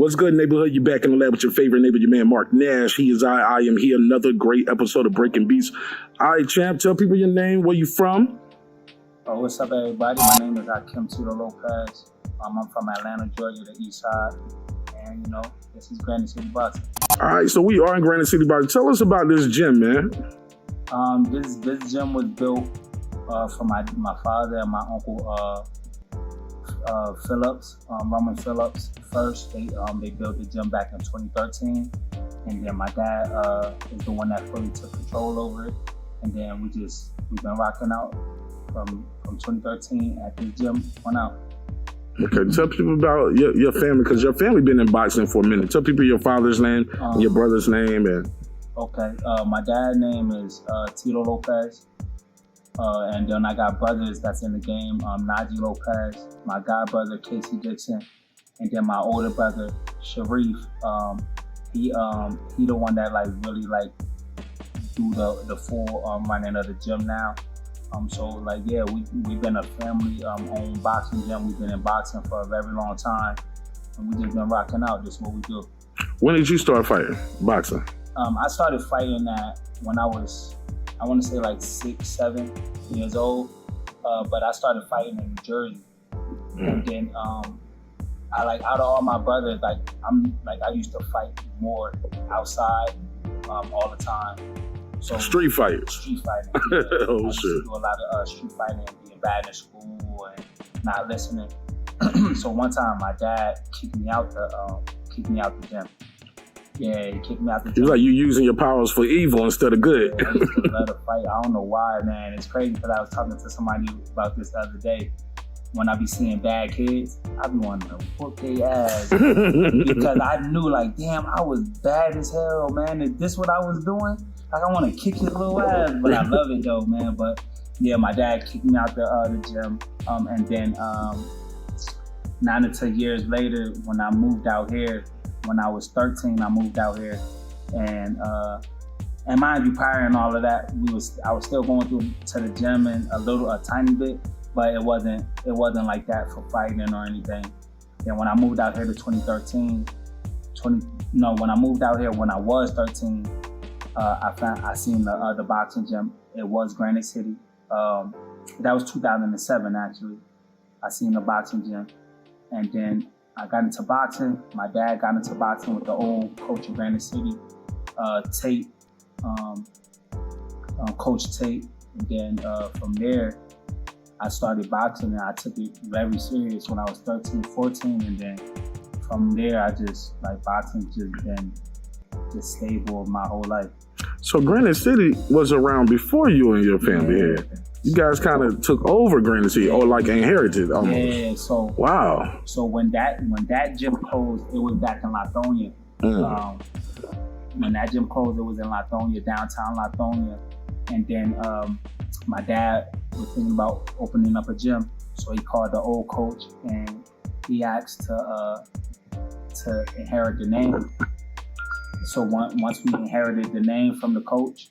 What's good, neighborhood? You back in the lab with your favorite neighbor, your man Mark Nash. He is I am he. Another great episode of Breaking Beats. All right, champ, tell people your name, where you from. Oh, what's up, everybody? My name is Hakim Tito Lopez. I'm from Atlanta, Georgia, the east side. And, you know, this is Granite City Boxing. All right, so we are in Granite City Boxing. Tell us about this gym, man. This gym was built for my father and my uncle Phillips, Roman Phillips. First, they built the gym back in 2013, and then my dad is the one that fully took control over it. And then we've been rocking out from 2013 at this gym on out. Okay, tell people about your family, because your family been in boxing for a minute. Tell people your father's name, your brother's name, and. Okay, my dad's name is Tito Lopez. And then I got brothers that's in the game, Najee Lopez, my god brother Casey Dixon, and then my older brother Sharif. He the one that really do the full running of the gym now. So we've been a family owned boxing gym. We've been in boxing for a very long time, and we just been rocking out. This is what we do. When did you start fighting boxing? I started fighting when I was, I want to say 6, 7 years old, but I started fighting in New Jersey. And then out of all my brothers, I used to fight more outside all the time. So street fighting. Yeah. Oh, I used shit. to do a lot of street fighting, being bad in school and not listening. So one time my dad kicked me out the gym. Yeah, he kicked me out the gym. It's like you using your powers for evil instead of good. Yeah, I used to let her fight. I don't know why, man. It's crazy because I was talking to somebody about this the other day. When I be seeing bad kids, I be wanting to whoop their ass. Because I knew, damn, I was bad as hell, man. Is this what I was doing? I want to kick his little ass, but I love it though, man. But yeah, my dad kicked me out the gym. And then 9 to 10 years later, when I moved out here, when I was 13, I moved out here, and mind you, prior and all of that, I was still going to the gym and a tiny bit, but it wasn't like that for fighting or anything. And when I moved out here to 2013, when I moved out here when I was 13, I seen the boxing gym. It was Granite City. That was 2007 actually. I seen the boxing gym, and then I got into boxing. My dad got into boxing with the old coach of Granite City, Tate, Coach Tate. And then from there, I started boxing, and I took it very serious when I was 13, 14. And then from there, I just, boxing just been just stable my whole life. So Granite City was around before you and your family here. You guys kind of took over Granite City, or inherited almost. Yeah, so wow. So when that gym closed, it was back in Lithonia. When that gym closed, it was in Lithonia, downtown Lithonia. And then my dad was thinking about opening up a gym, so he called the old coach and he asked to inherit the name. So once we inherited the name from the coach,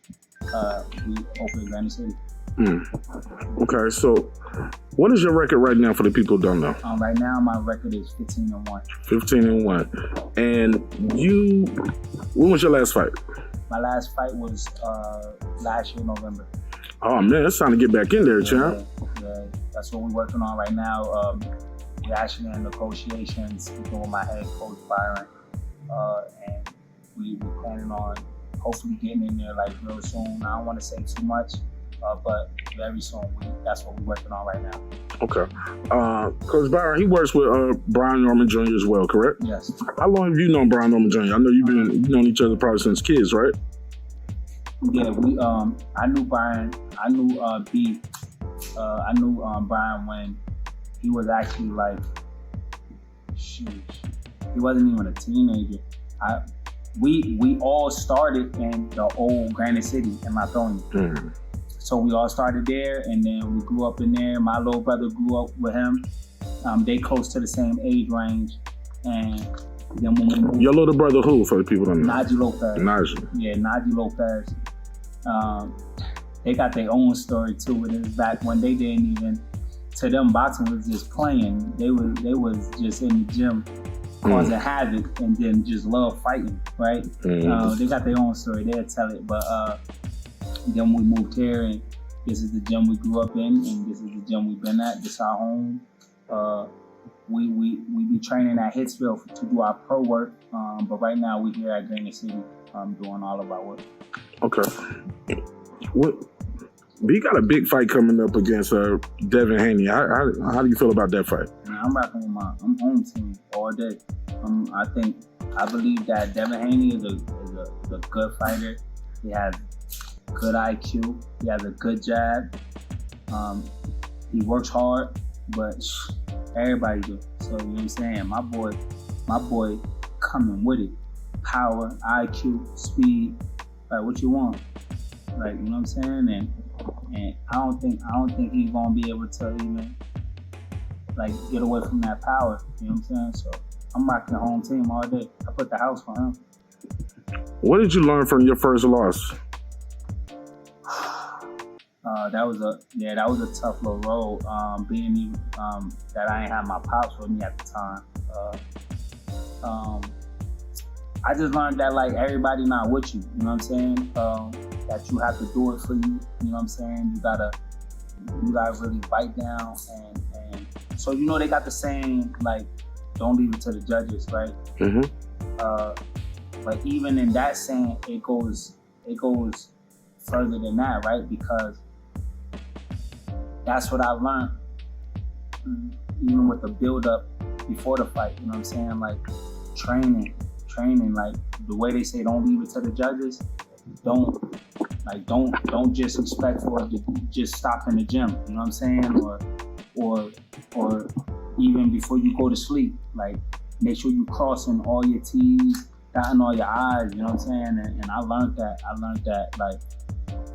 we opened Granite City. Okay, so what is your record right now for the people who don't know? Right now, my record is 15-1. 15-1. And when was your last fight? My last fight was last year, November. Oh man, it's time to get back in there, champ. Yeah, that's what we're working on right now. We're actually in negotiations, speaking with my head coach, Byron, and we're planning on hopefully getting in there real soon. I don't want to say too much, but very soon. That's what we're working on right now. Okay. Coach Byron, he works with Brian Norman Jr. as well, correct? Yes. How long have you known Brian Norman Jr.? I know you've known each other probably since kids, right? Yeah, I knew Brian. I knew B. I knew Brian when he was actually he wasn't even a teenager. We all started in the old Granite City in Lithonia. So we all started there, and then we grew up in there. My little brother grew up with him. They close to the same age range, and then when we moved, your little brother who, for the people that know? Najee Lopez. Najee. Yeah, Najee Lopez. They got their own story too. It was back when they didn't even, to them boxing was just playing. They was just in the gym causing havoc, and then just love fighting, right? They got their own story, they'll tell it, but then we moved here, and this is the gym we grew up in, and this is the gym we've been at. This is our home. We be training at Hitsville to do our pro work, but right now we're here at Granite City doing all of our work. Okay. What? But you got a big fight coming up against Devin Haney. How do you feel about that fight? Man, I'm rocking with my home team all day. I believe that Devin Haney is a good fighter. He has good IQ. He has a good jab. He works hard, but everybody do. So you know what I'm saying? My boy coming with it. Power, IQ, speed, like what you want. Like, you know what I'm saying? And I don't think he's gonna be able to even like get away from that power. You know what I'm saying? So I'm rocking the home team all day. I put the house for him. What did you learn from your first loss? That was a tough little road. Being that I ain't had my pops with me at the time. I just learned that like everybody not with you. You know what I'm saying? That you have to do it for you. You know what I'm saying? You gotta really bite down, and so you know they got the saying like, don't leave it to the judges, right? But even in that saying, it goes further than that, right? Because that's what I learned, even with the build up before the fight. You know what I'm saying? Like training, like the way they say, don't leave it to the judges. Don't just expect for it to just stop in the gym. You know what I'm saying? Or even before you go to sleep, like make sure you crossing all your T's, dotting all your I's. You know what I'm saying? And I learned that like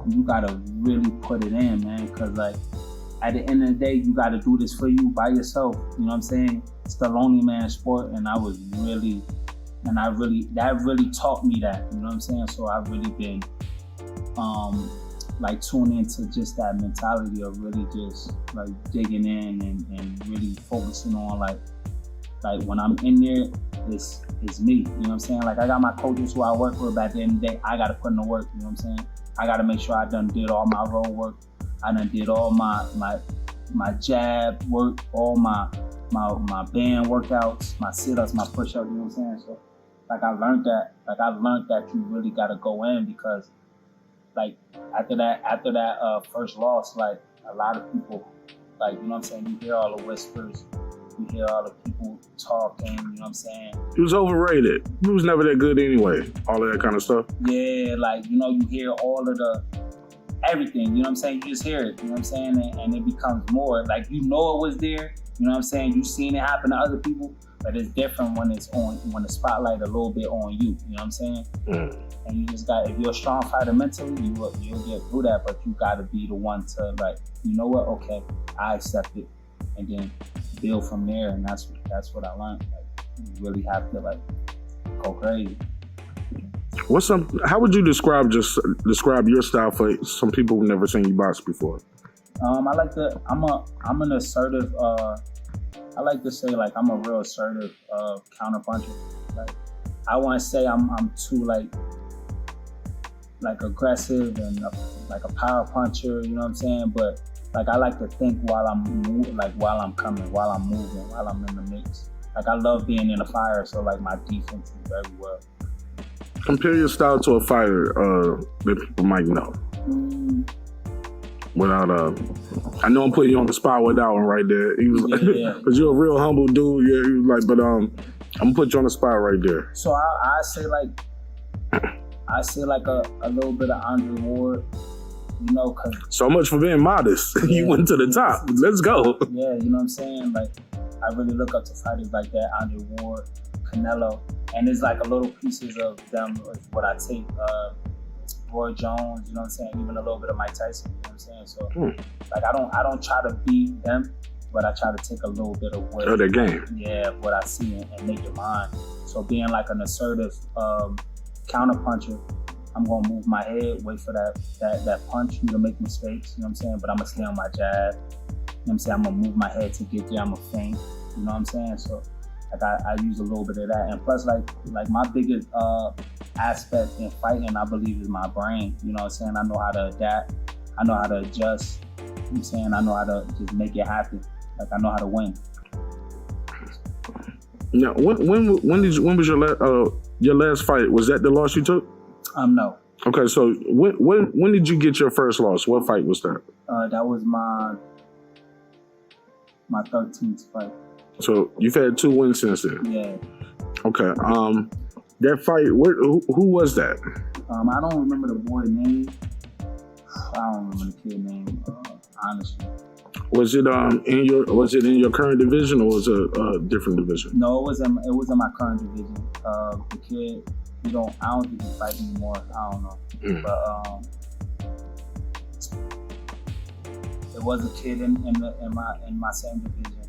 you gotta really put it in, man, because like at the end of the day, you gotta do this for you by yourself. You know what I'm saying? It's the lonely man sport, and that really taught me that. You know what I'm saying? So I've really been like tuning into just that mentality of really just like digging in and really focusing on like when I'm in there, it's me. You know what I'm saying? Like I got my coaches who I work with, but at the end of the day, I gotta put in the work. You know what I'm saying? I gotta make sure I done did all my road work. I done did all my jab work, all my band workouts, my sit-ups, my push-ups. You know what I'm saying? So like I learned that you really gotta go in, because like after that first loss, like a lot of people, like, you know what I'm saying, you hear all the whispers, you hear all the people talking, you know what I'm saying? He was overrated. He was never that good anyway. All of that kind of stuff. Yeah, like, you know, you hear all of the everything, you know what I'm saying? You just hear it, you know what I'm saying? And it becomes more like, you know, it was there, you know what I'm saying? You've seen it happen to other people, but it's different when the spotlight a little bit on you, you know what I'm saying? And you just got, if you're a strong fighter mentally, you'll get through that, but you gotta be the one to like, you know what, okay, I accept it, and then build from there. And that's what I learned. Like, you really have to like go crazy. How would you describe your style for some people who've never seen you box before? I'm an assertive, I like to say like I'm a real assertive counter puncher. Like I want to say I'm too like aggressive and like a power puncher, you know what I'm saying? But like I like to think while I'm moving, while I'm moving, while I'm in the mix. Like I love being in the fire, so like my defense is very well. Compare your style to a fighter that people might know. Without I know I'm putting you on the spot with that one right there. He was because you're a real humble dude. Yeah, he was like, but I'm gonna put you on the spot right there. So I say like a little bit of Andre Ward, you know, cause so much for being modest. Yeah, you went to the top. Let's go. Yeah, you know what I'm saying? Like I really look up to fighters like that, Andre Ward, Canelo, and it's like a little pieces of them is what I take. Roy Jones, you know what I'm saying? Even a little bit of Mike Tyson, you know what I'm saying? So like I don't try to beat them, but I try to take a little bit of what their game. Yeah, what I see and make it mine. So being like an assertive counter puncher, I'm gonna move my head, wait for that punch, you know, make mistakes, you know what I'm saying? But I'm gonna stay on my jab. You know what I'm saying? I'm gonna move my head to get there, I'm gonna feint, you know what I'm saying? So Like I use a little bit of that, and plus like my biggest aspect in fighting, I believe, is my brain. You know what I'm saying? I know how to adapt. I know how to adjust. You know what I'm saying? I know how to just make it happen. Like I know how to win. Now, when was your last fight? Was that the loss you took? No. Okay, so when did you get your first loss? What fight was that? That was my 13th fight. So you've had 2 wins since then. Yeah. Okay. That fight. Who was that? I don't remember the boy's name. I don't remember the kid's name. Honestly. Was it in your current division or was it a different division? No, it was in my current division. The kid, I don't think he fight anymore. I don't know. But it was a kid in my same division.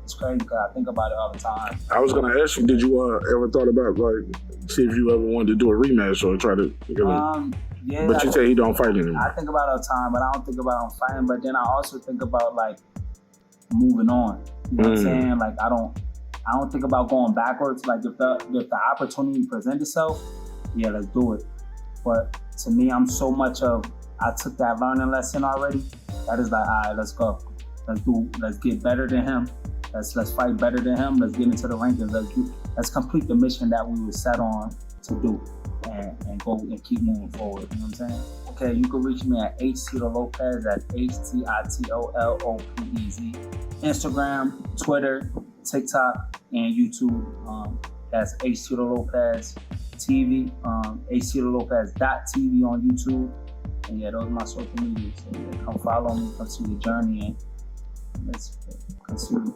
It's crazy because I think about it all the time. I was gonna ask you, did you ever thought about see if you ever wanted to do a rematch or try to? Yeah. But you say he don't fight anymore. I think about it all the time, but I don't think about him fighting. But then I also think about like moving on. You know what I'm saying? Like I don't think about going backwards. Like if the opportunity presents itself, yeah, let's do it. But to me, I took that learning lesson already. That is like, all right, let's go. Let's get better than him. Let's fight better than him. Let's get into the rankings. Let's complete the mission that we were set on to do and go and keep moving forward. You know what I'm saying? Okay, you can reach me at Tito Lopez at HTITOLOPEZ. Instagram, Twitter, TikTok, and YouTube. That's Tito Lopez TV. Tito Lopez.tv on YouTube. And yeah, those are my social media. So yeah, come follow me, come see the journey, and let's continue.